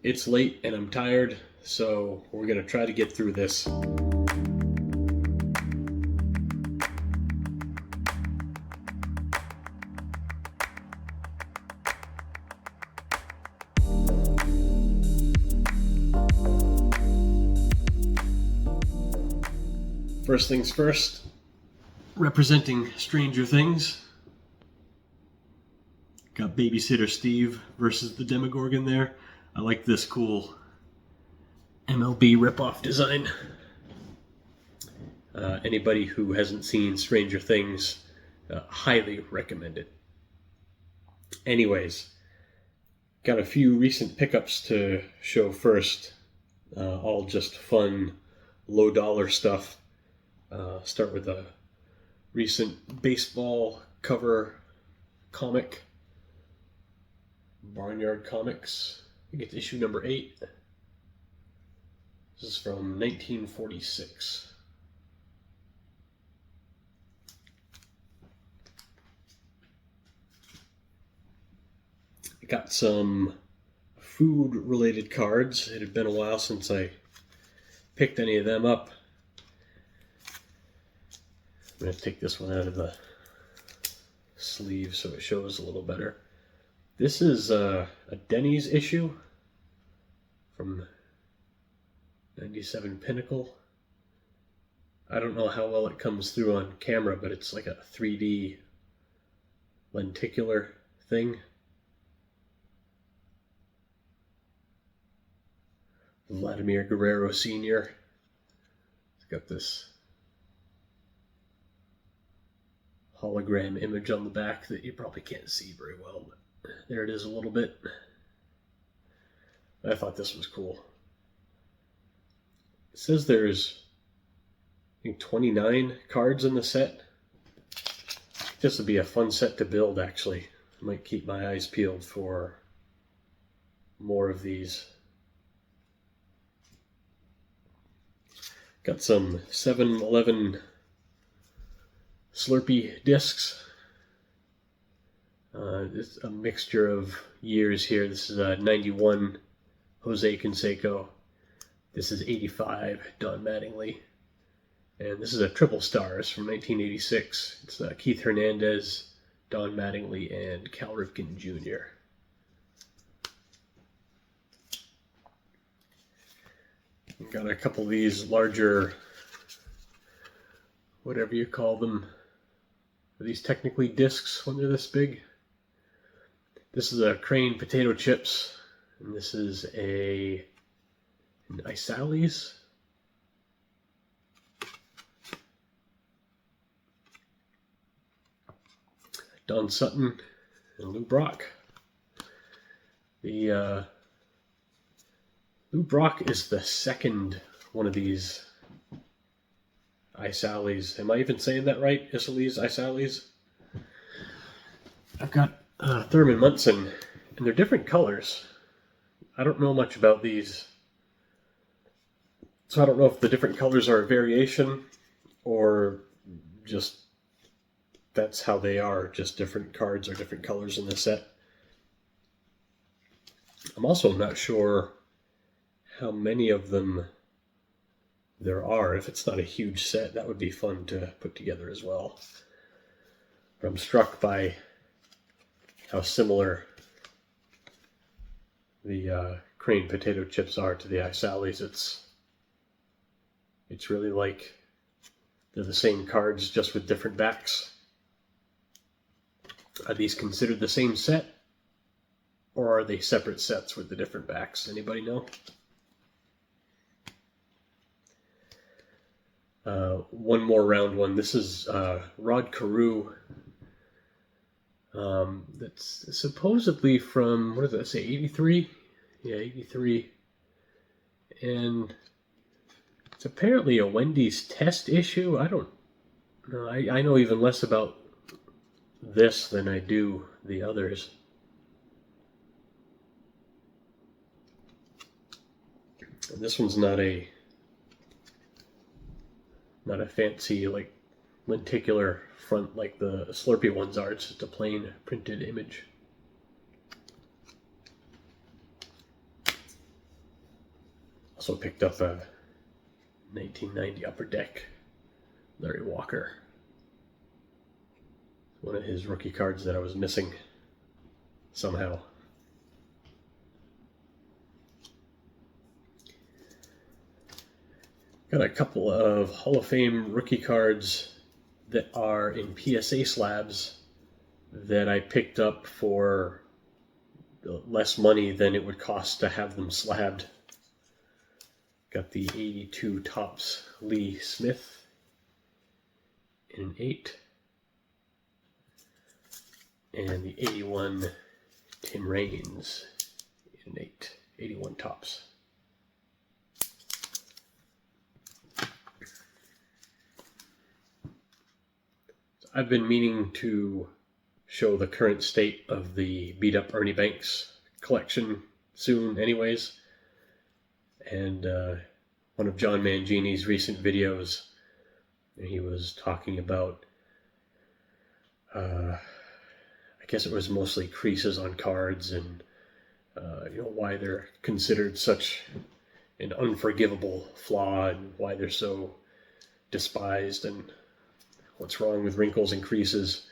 It's late and I'm tired, so we're going to try to get through this. First things first, representing Stranger Things. Got Babysitter Steve versus the Demogorgon there. I like this cool MLB ripoff design. Anybody who hasn't seen Stranger Things, highly recommend it. Anyways, got a few recent pickups to show first. All just fun, low dollar stuff. Start with a recent baseball cover comic. Barnyard Comics. I think it's issue number 8. This is from 1946. I got some food-related cards. It had been a while since I picked any of them up. I'm going to take this one out of the sleeve so it shows a little better. This is a Denny's issue from 97 Pinnacle. I don't know how well it comes through on camera, but it's like a 3D lenticular thing. Vladimir Guerrero Sr. It's got this hologram image on the back that you probably can't see very well, but there it is a little bit. I thought this was cool. It says there's, I think, 29 cards in the set. This would be a fun set to build, actually. I might keep my eyes peeled for more of these. Got some 7-Eleven Slurpee discs. It's a mixture of years here. This is 91 Jose Canseco. This is 85 Don Mattingly. And this is a triple stars from 1986. It's Keith Hernandez, Don Mattingly, and Cal Ripken Jr. Got a couple of these larger, whatever you call them. Are these technically discs when they're this big? This is a Crane potato chips, and this is an Isalis. Don Sutton and Lou Brock. The Lou Brock is the second one of these Isalis. Am I even saying that right? Isalis? I've got Thurman Munson, and they're different colors. I don't know much about these, so I don't know if the different colors are a variation or just that's how they are, just different cards or different colors in the set. I'm also not sure how many of them there are. If it's not a huge set, that would be fun to put together as well. But I'm struck by how similar the Crane potato chips are to the Isalis. It's really like they're the same cards, just with different backs. Are these considered the same set, or are they separate sets with the different backs? Anybody know? One more round one. This is Rod Carew. That's supposedly from, what does that say, 83? Yeah, 83. And it's apparently a Wendy's test issue. I don't know. I know even less about this than I do the others. And this one's not a fancy, like, lenticular front like the Slurpee ones are. It's just a plain printed image. Also picked up a 1990 Upper Deck Larry Walker. One of his rookie cards that I was missing somehow. Got a couple of Hall of Fame rookie cards that are in PSA slabs that I picked up for less money than it would cost to have them slabbed. Got the 82 Topps Lee Smith in an 8. And the 81 Tim Raines in an 8. 81 Topps. I've been meaning to show the current state of the beat up Ernie Banks collection soon anyways. And one of John Mangini's recent videos, he was talking about, I guess it was mostly creases on cards and why they're considered such an unforgivable flaw and why they're so despised and what's wrong with wrinkles and creases,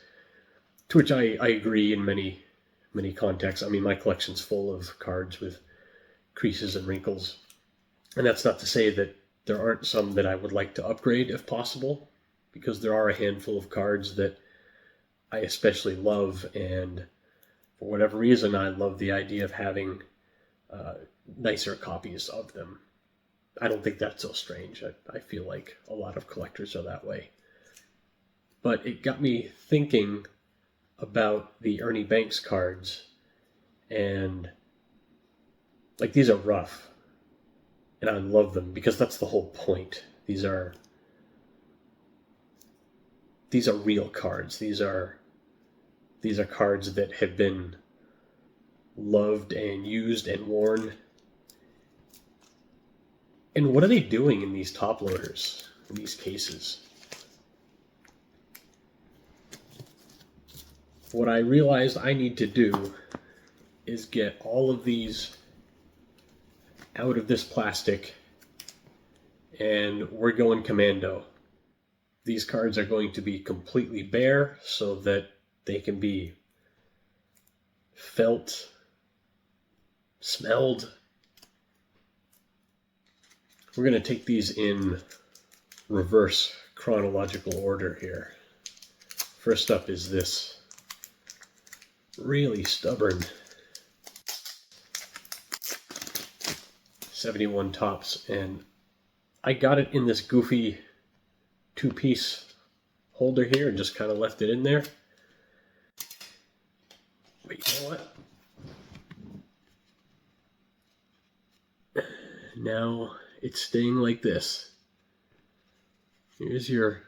to which I agree in many contexts. I mean, my collection's full of cards with creases and wrinkles, and that's not to say that there aren't some that I would like to upgrade if possible, because there are a handful of cards that I especially love, and for whatever reason I love the idea of having nicer copies of them. I don't think that's so strange. I feel like a lot of collectors are that way. But it got me thinking about the Ernie Banks cards, and like, these are rough, and I love them because that's the whole point. These are real cards. These are cards that have been loved and used and worn. And what are they doing in these top loaders, in these cases? What I realized I need to do is get all of these out of this plastic, and we're going commando. These cards are going to be completely bare so that they can be felt, smelled. We're going to take these in reverse chronological order here. First up is this really stubborn 71 Topps, and I got it in this goofy two-piece holder here and just kind of left it in there. But you know what? Now it's staying like this. Here's your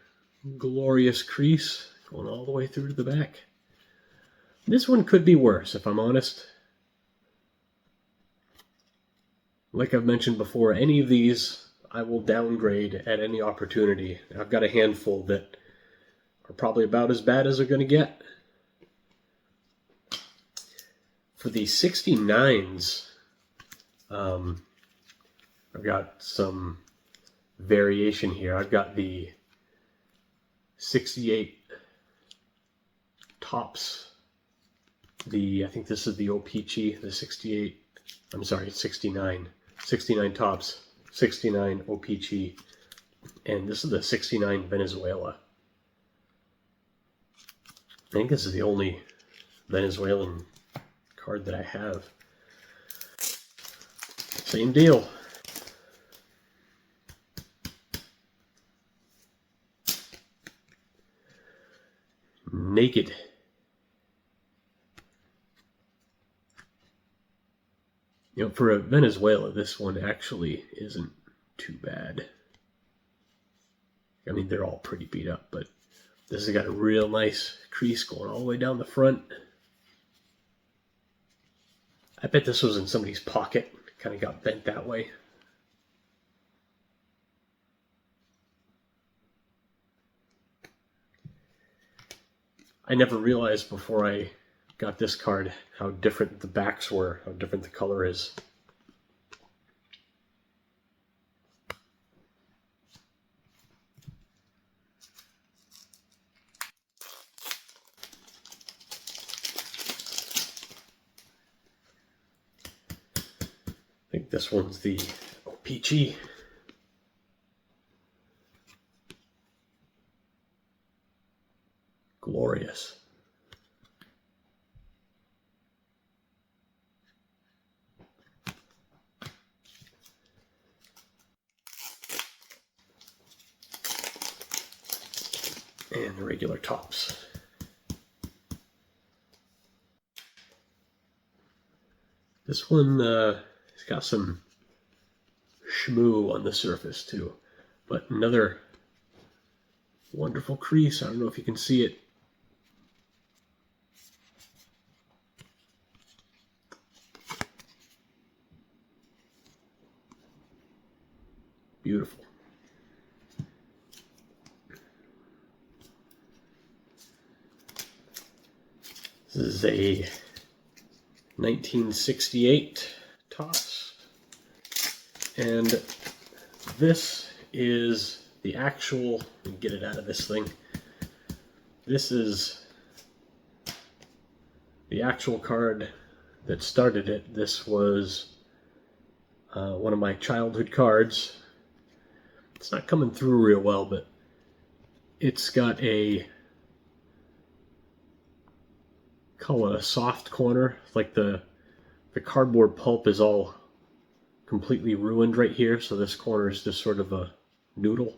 glorious crease going all the way through to the back. This one could be worse, if I'm honest. Like I've mentioned before, any of these I will downgrade at any opportunity. I've got a handful that are probably about as bad as they're going to get. For the 69s, I've got some variation here. I've got the 68 Topps. I think this is the O-Pee-Chee, the 68, I'm sorry, 69 Topps, 69 O-Pee-Chee, and this is the 69 Venezuela. I think this is the only Venezuelan card that I have. Same deal. Naked. For a Venezuela, this one actually isn't too bad. I mean, they're all pretty beat up, but this has got a real nice crease going all the way down the front. I bet this was in somebody's pocket. Kind of got bent that way. I never realized before I got this card how different the backs were, how different the color is. think this one's the O-Pee-Chee. Glorious. And the regular tops. This one has got some shmoo on the surface too, but another wonderful crease. I don't know if you can see it. Beautiful. This is a 1968 Topps, and this is the actual, let me get it out of this thing, this is the actual card that started it. This was one of my childhood cards. It's not coming through real well, but it's got a, call it a soft corner, like the cardboard pulp is all completely ruined right here, so this corner is just sort of a noodle.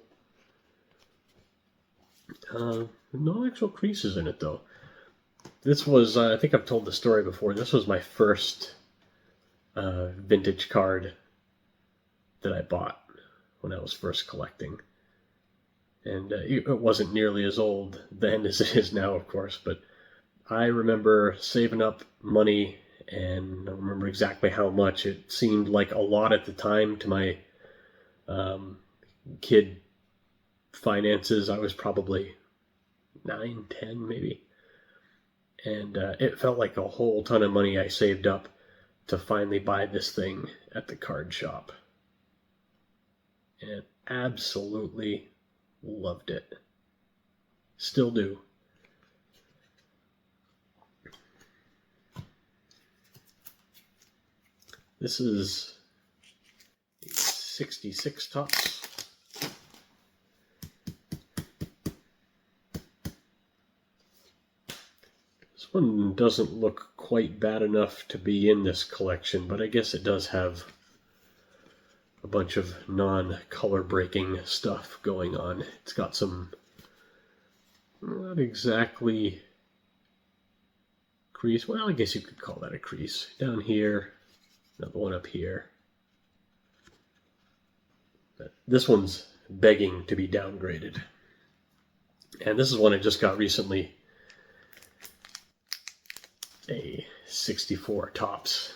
No actual creases in it though. This was, I think I've told the story before, this was my first vintage card that I bought when I was first collecting. And it wasn't nearly as old then as it is now, of course, but I remember saving up money, and I don't remember exactly how much. It seemed like a lot at the time to my kid finances. I was probably 9, 10 maybe. And it felt like a whole ton of money I saved up to finally buy this thing at the card shop. And absolutely loved it. Still do. This is a 66 Topps. This one doesn't look quite bad enough to be in this collection, but I guess it does have a bunch of non-color breaking stuff going on. It's got some, not exactly crease, well, I guess you could call that a crease. Down here, another one up here. But this one's begging to be downgraded. And this is one I just got recently. A 64 Topps.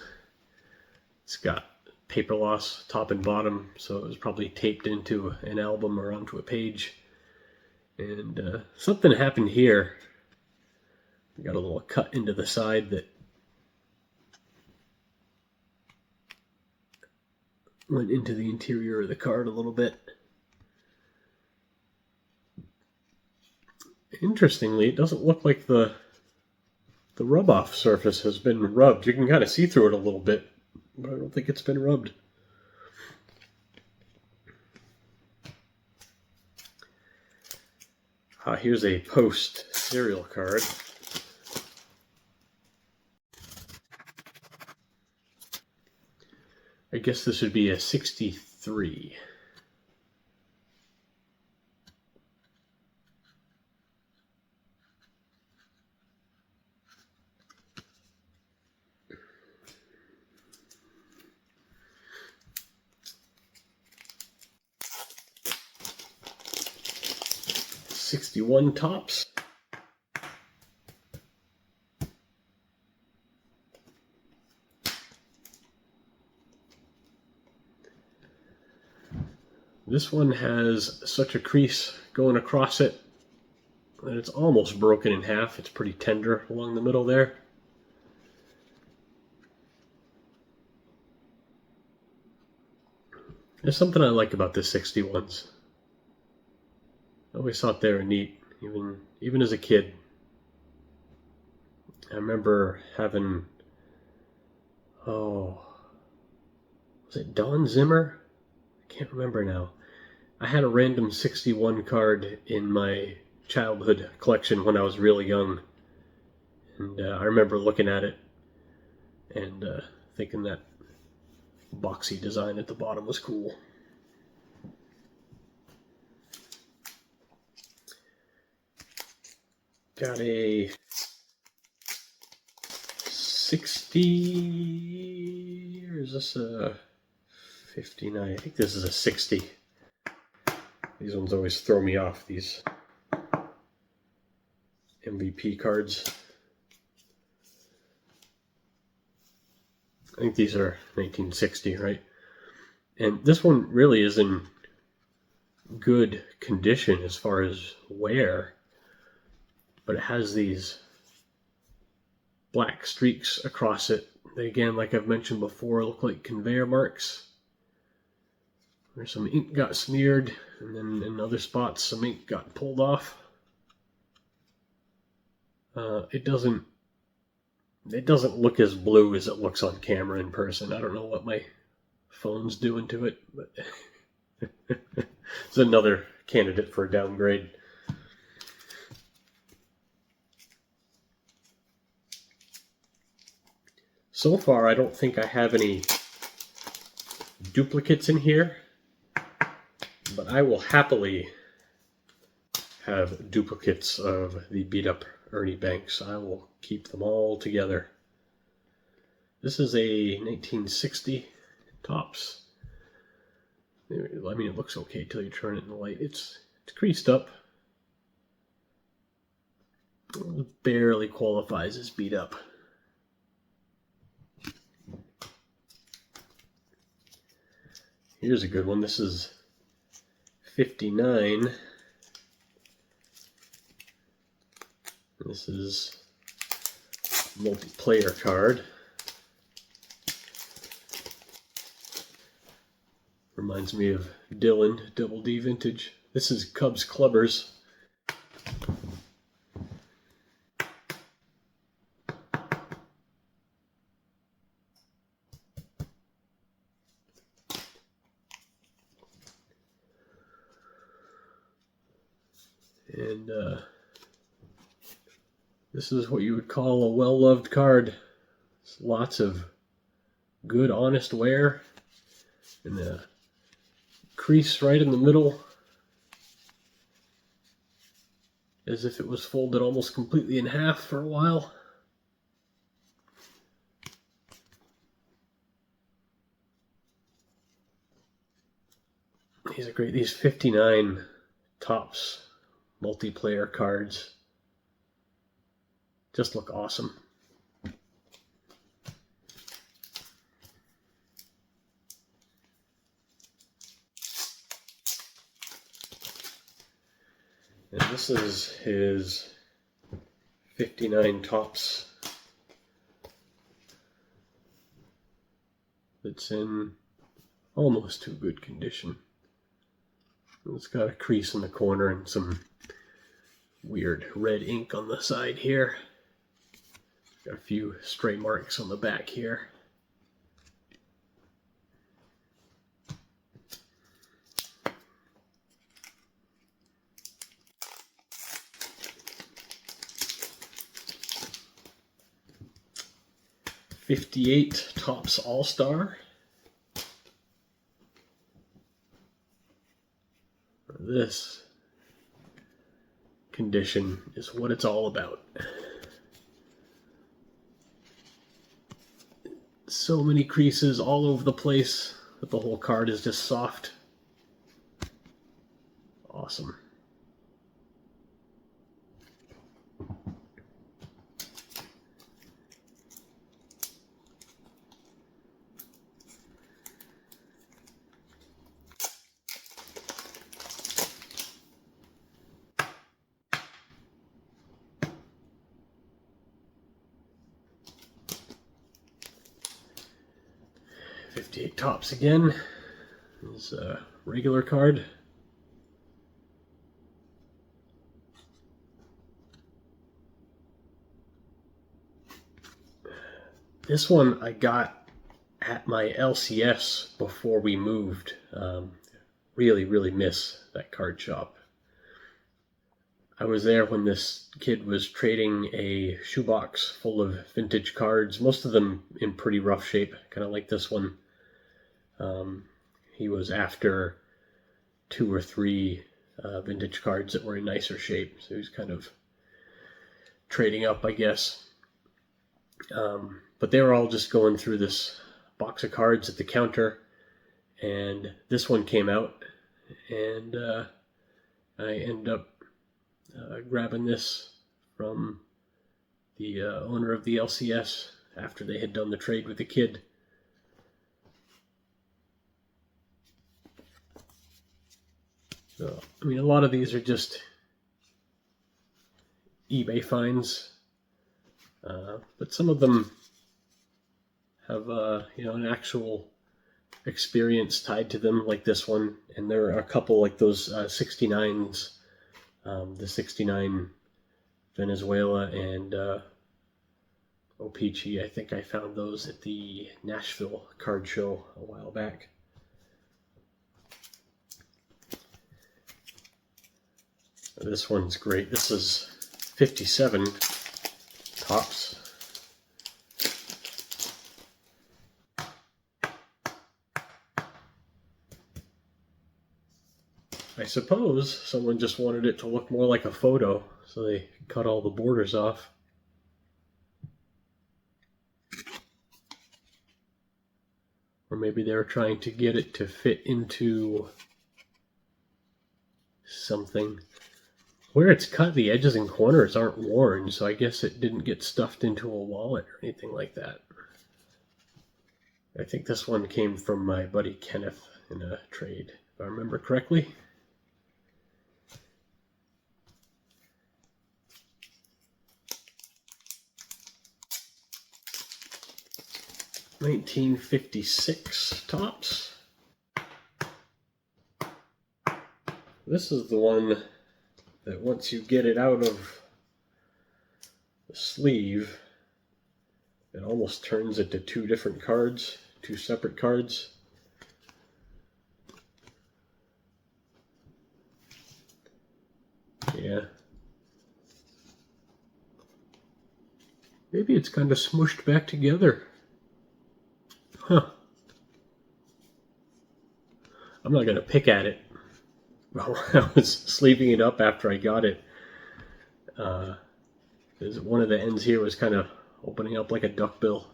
It's got paper loss top and bottom, so it was probably taped into an album or onto a page. And something happened here. We got a little cut into the side that went into the interior of the card a little bit. Interestingly, it doesn't look like the rub-off surface has been rubbed. You can kind of see through it a little bit, but I don't think it's been rubbed. Here's a post serial card. I guess this would be a 63. '61 Topps. This one has such a crease going across it that it's almost broken in half. It's pretty tender along the middle there. There's something I like about the 61s. I always thought they were neat, even as a kid. I remember having, was Was it Don Zimmer? I can't remember now. I had a random 61 card in my childhood collection when I was really young. And I remember looking at it and thinking that boxy design at the bottom was cool. Got a 60, or is this a 59? I think this is a 60. These ones always throw me off, these MVP cards. I think these are 1960, right? And this one really is in good condition as far as wear, but it has these black streaks across it. They, again, like I've mentioned before, look like conveyor marks, where some ink got smeared, and then in other spots some ink got pulled off. It doesn't look as blue as it looks on camera in person. I don't know what my phone's doing to it, but it's another candidate for a downgrade. So far, I don't think I have any duplicates in here, but I will happily have duplicates of the beat up Ernie Banks. I will keep them all together. This is a 1960 Topps. I mean, it looks okay till you turn it in the light. It's creased up. It barely qualifies as beat up. Here's a good one. This is 59. This is multiplayer card. Reminds me of Dylan, Double D Vintage. This is Cubs Clubbers. And this is what you would call a well-loved card. It's lots of good, honest wear. And the crease right in the middle, as if it was folded almost completely in half for a while. These are great. These 59 Topps multiplayer cards just look awesome. And this is his 59 Topps. It's in almost too good condition. It's got a crease in the corner and some weird red ink on the side here. Got a few stray marks on the back here. '58 Topps All-Star. This condition is what it's all about. So many creases all over the place, but the whole card is just soft. Awesome. '58 Topps again. This is a regular card. This one I got at my LCS before we moved. Really, really miss that card shop. I was there when this kid was trading a shoebox full of vintage cards, most of them in pretty rough shape, kind of like this one. He was after 2 or 3 vintage cards that were in nicer shape, so he was kind of trading up, I guess. But they were all just going through this box of cards at the counter, and this one came out, and I ended up grabbing this from the owner of the LCS after they had done the trade with the kid. So, I mean, a lot of these are just eBay finds, but some of them have an actual experience tied to them, like this one. And there are a couple like those 69s, the 69 Venezuela and O-Pee-Chee. I think I found those at the Nashville card show a while back. This one's great. This is 57 Topps. I suppose someone just wanted it to look more like a photo, so they cut all the borders off. Or maybe they were trying to get it to fit into something. Where it's cut, the edges and corners aren't worn, so I guess it didn't get stuffed into a wallet or anything like that. I think this one came from my buddy Kenneth in a trade, if I remember correctly. $1956 Topps. This is the one that once you get it out of the sleeve, it almost turns into 2 different cards, 2 separate cards. Yeah. Maybe it's kind of smooshed back together. Huh. I'm not going to pick at it. Well, I was sleeving it up after I got it. Because one of the ends here was kind of opening up like a duckbill.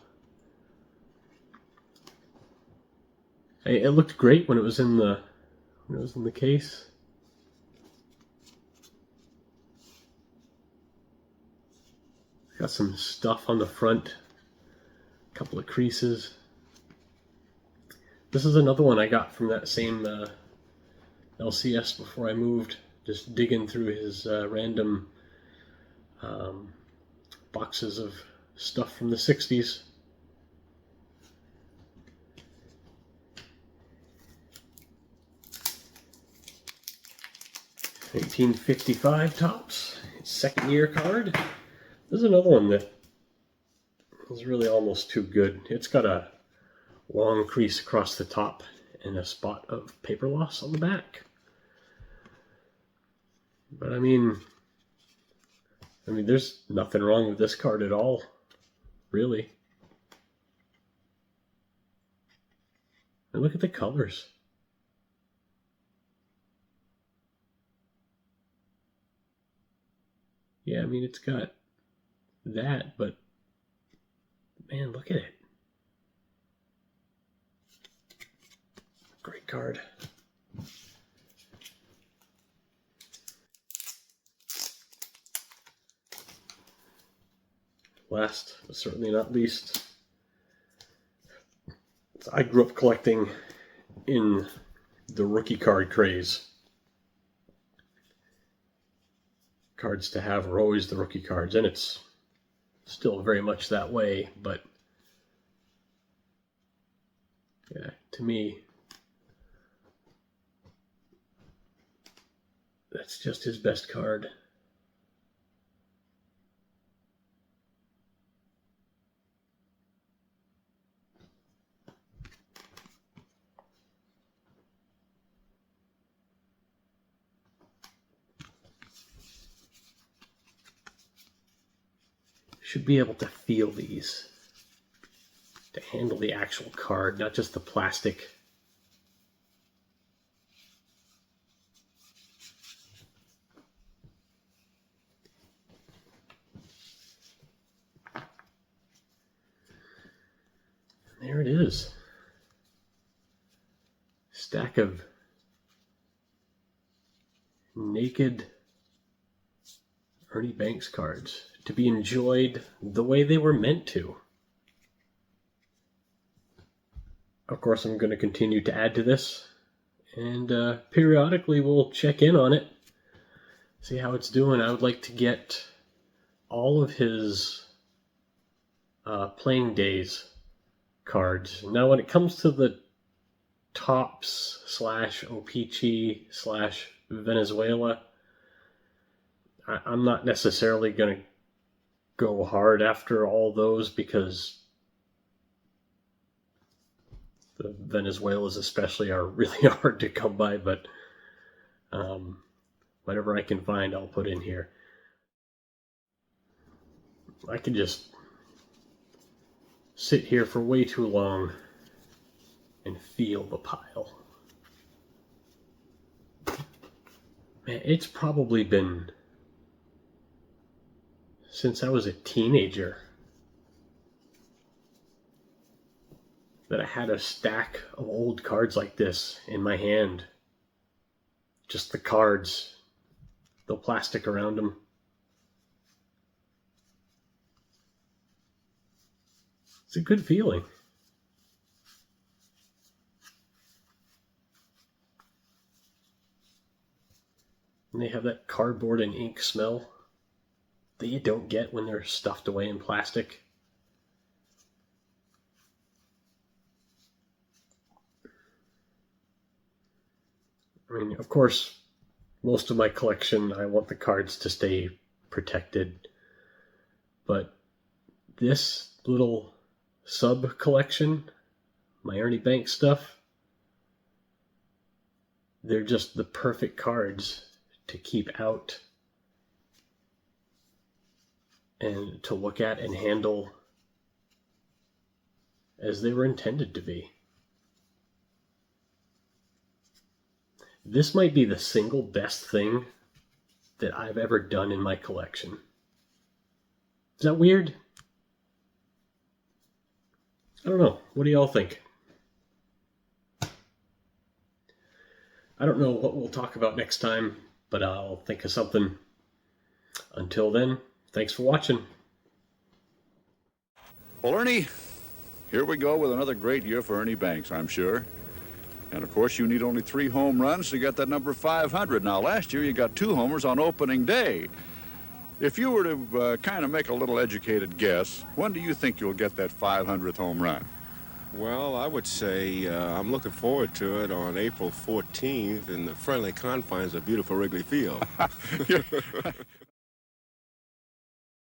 It looked great when it was in the case. Got some stuff on the front, a couple of creases. This is another one I got from that same LCS before I moved, just digging through his random boxes of stuff from the 60s. $1955 Topps, second year card. This is another one that is really almost too good. It's got a long crease across the top and a spot of paper loss on the back. But I mean, there's nothing wrong with this card at all, really. And look at the colors. Yeah, I mean, it's got that, but man, look at it. Great card. Last, but certainly not least, I grew up collecting in the rookie card craze. Cards to have are always the rookie cards, and it's still very much that way, but yeah, to me, that's just his best card. should be able to feel these, to handle the actual card, not just the plastic. There it is. Stack of naked Ernie Banks cards to be enjoyed the way they were meant to. Of course, I'm going to continue to add to this, and periodically we'll check in on it, see how it's doing. I would like to get all of his playing days cards. Now, when it comes to the Topps / O-Pee-Chee / Venezuela, I'm not necessarily going to go hard after all those, because the Venezuelas especially are really hard to come by, but whatever I can find, I'll put in here. I can just sit here for way too long and feel the pile. Man, it's probably been since I was a teenager that I had a stack of old cards like this in my hand. Just the cards, the plastic around them. It's a good feeling. And they have that cardboard and ink smell that you don't get when they're stuffed away in plastic. I mean, of course, most of my collection, I want the cards to stay protected. But this little sub-collection, my Ernie Banks stuff, they're just the perfect cards to keep out and to look at and handle as they were intended to be. This might be the single best thing that I've ever done in my collection. Is that weird? I don't know. What do y'all think? I don't know what we'll talk about next time, but I'll think of something. Until then, thanks for watching. Well, Ernie, here we go with another great year for Ernie Banks, I'm sure. And, of course, you need only 3 home runs to get that number 500. Now, last year you got 2 homers on opening day. If you were to kind of make a little educated guess, when do you think you'll get that 500th home run? Well, I would say I'm looking forward to it on April 14th in the friendly confines of beautiful Wrigley Field.